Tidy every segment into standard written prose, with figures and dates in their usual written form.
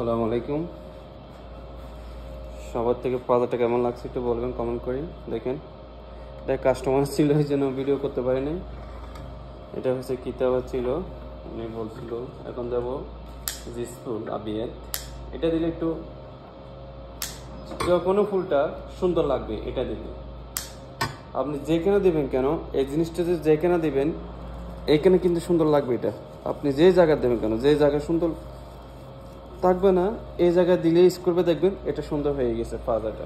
আসসালামু আলাইকুম। সবার থেকে পাতাটা কেমন লাগছে একটু বলবেন কমেন্ট করে। দেখেন এটা কাস্টমার ছিল এই জন্য ভিডিও করতে পারিনি। এটা হচ্ছে কিতাবা ছিল, উনি বলছিল। এখন দেব জিসফুল আবিয়াত। এটা দিলে একটু যে কোনো ফুলটা সুন্দর লাগবে। এটা দিলে আপনি যেখানে দিবেন কেন, এই জিনিসটা যে যেখানে দিবেন এইখানে কিন্তু সুন্দর লাগবে। এটা আপনি যে জায়গায় দেবেন কেন, যে জায়গায় সুন্দর থাকবে না এই জায়গায় দিলে ইউজ করবে, দেখবেন এটা সুন্দর হয়ে গেছে পাতাটা।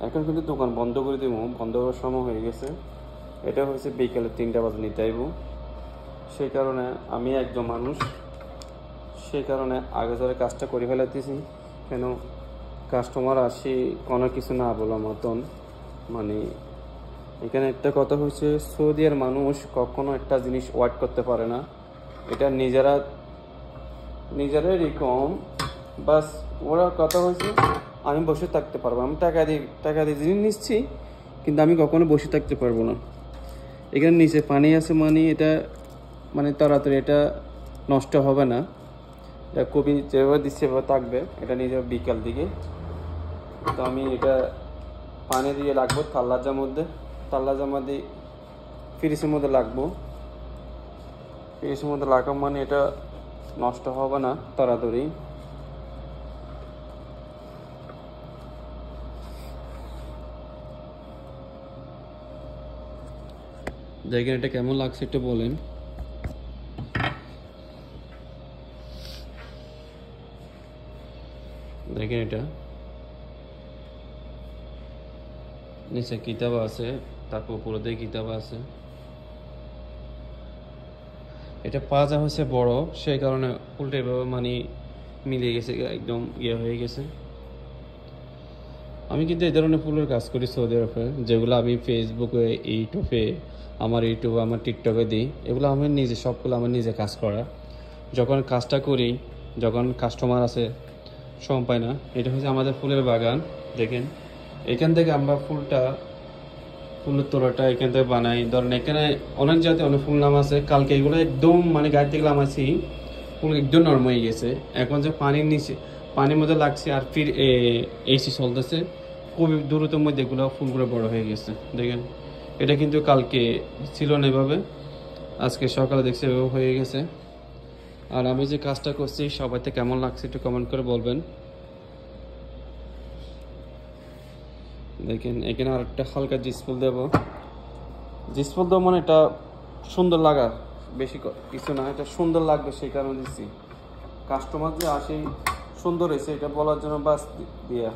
এখন কিন্তু দোকান বন্ধ করে দিব, বন্ধ করার সময় হয়ে গেছে। এটা হয়েছে বিকেলে 3টা বাজে নিতে আইব। সেই কারণে আমি একজন মানুষ, সেই কারণে আগে ধরে কাজটা করে ফেলাতেছি। কেন কাস্টমার আসি কোনো কিছু না বলার মতন। মানে এখানে একটা কথা হচ্ছে, সৌদিয়ার মানুষ কখনো একটা জিনিস ওয়াট করতে পারে না। এটা নিজেরাই এরকম। বাস ওরা কথা হয়েছে আমি বসে থাকতে পারবো, আমি টাকা দিয়ে জিনিস নিচ্ছি, কিন্তু আমি কখনো বসে থাকতে পারবো না। এখানে নিচে পানি আছে, মানে এটা মানে তাড়াতাড়ি এটা নষ্ট হবে না। এটা খুবই যেভাবে দিচ্ছে সেভাবে থাকবে। এটা নিজের বিকাল দিকে তো আমি এটা পানি দিয়ে রাখবো থাল্লাজার মধ্যে। থাল্লাজার মধ্যে ফ্রিজের মধ্যে রাখবো। ফ্রিজের মধ্যে রাখা মানে এটা নষ্ট হবে না তাড়াতাড়ি। দেখেন এটা কেমন লাগছে একটু বলেন। দেখেন এটা নিচে কিতাব আছে, তারপর উপরে দিয়ে কিতাব আছে। এটা পাজা হচ্ছে বড়, সেই কারণে উল্টে মানে মিলিয়ে গেছে, একদম ইয়ে হয়ে গেছে। আমি কিন্তু এই ধরনের ফুলের কাজ করি সৌদি আরবে, যেগুলো আমি ফেসবুকে, ইউটিউবে, আমার টিকটকে দিই। এগুলো আমি নিজে, সবগুলো আমার নিজে কাজ করা। যখন কাজটা করি, যখন কাস্টমার আছে সময় পাই না। এটা হচ্ছে আমাদের ফুলের বাগান। দেখেন এখান থেকে আমরা ফুলের তোড়াটা এখান থেকে বানাই। ধরেন এখানে অনেক জাতীয় অনেক ফুল নাম আছে। কালকে এগুলো একদম মানে গাড়ি থেকে নামাচ্ছি, ফুল একদম নরম হয়ে গেছে। এখন যে পানির মধ্যে লাগছে আর ফির এসি চলতেছে, খুবই দ্রুতর মধ্যে এগুলো ফুলগুলো বড় হয়ে গেছে। দেখেন এটা কিন্তু কালকে ছিল না এভাবে, আজকে সকালে দেখছি এভাবে হয়ে গেছে। আর আমি যে কাজটা করছি সবাইতে কেমন লাগছে একটু কমেন্ট করে বলবেন। দেখেন এখানে আর একটা হালকা জিসফুল দেবো। জিসফুল দেবো মানে এটা সুন্দর লাগা, বেশি কিছু না, এটা সুন্দর লাগবে সেই কারণে দিচ্ছি। কাস্টমার যে আসে সুন্দর হয়েছে এটা বলার জন্য বাস দিয়া।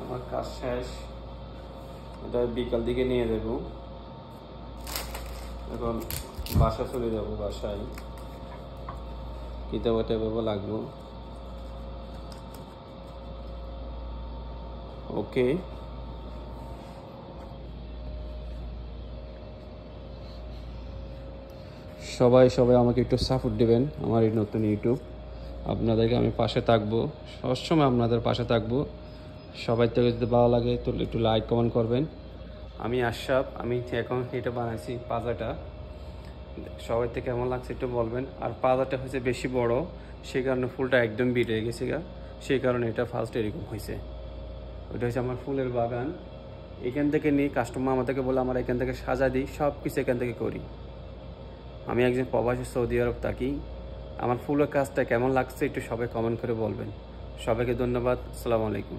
আমার কাজ শেষ, এটা বিকাল দিকে নিয়ে দেব। এখন বাসা চলে যাব, বাসায় কিতাব টেবাবো লাগবো। ওকে, সবাই আমাকে একটু সাপোর্ট দিবেন। আমার এই নতুন ইউটিউব, আপনাদেরকে আমি পাশে থাকবো, সবসময় আপনাদের পাশে থাকবো। সবাই থেকে যদি ভালো লাগে তো একটু লাইক কমেন্ট করবেন। আমি আশরাফ, আমি এখন এটা বানাইছি পাজাটা। সবাই থেকে কেমন লাগছে একটু বলবেন। আর পাজাটা হচ্ছে বেশি বড়, সেই কারণে ফুলটা একদম বেড়ে গেছে গা, সেই কারণে এটা ফার্স্ট এরকম হয়েছে। ওটা হচ্ছে আমার ফুলের বাগান। এখান থেকে নিয়ে কাস্টমার আমাদেরকে বলে আমরা এখান থেকে সাজা দিই, সব কিছু এখান থেকে করি। আমি একজন প্রবাসী, সৌদি আরব থাকি। আমার ফুলের কাজটা কেমন লাগছে একটু সবাই কমেন্ট করে বলবেন। সবাইকে ধন্যবাদ। আসসালামু আলাইকুম।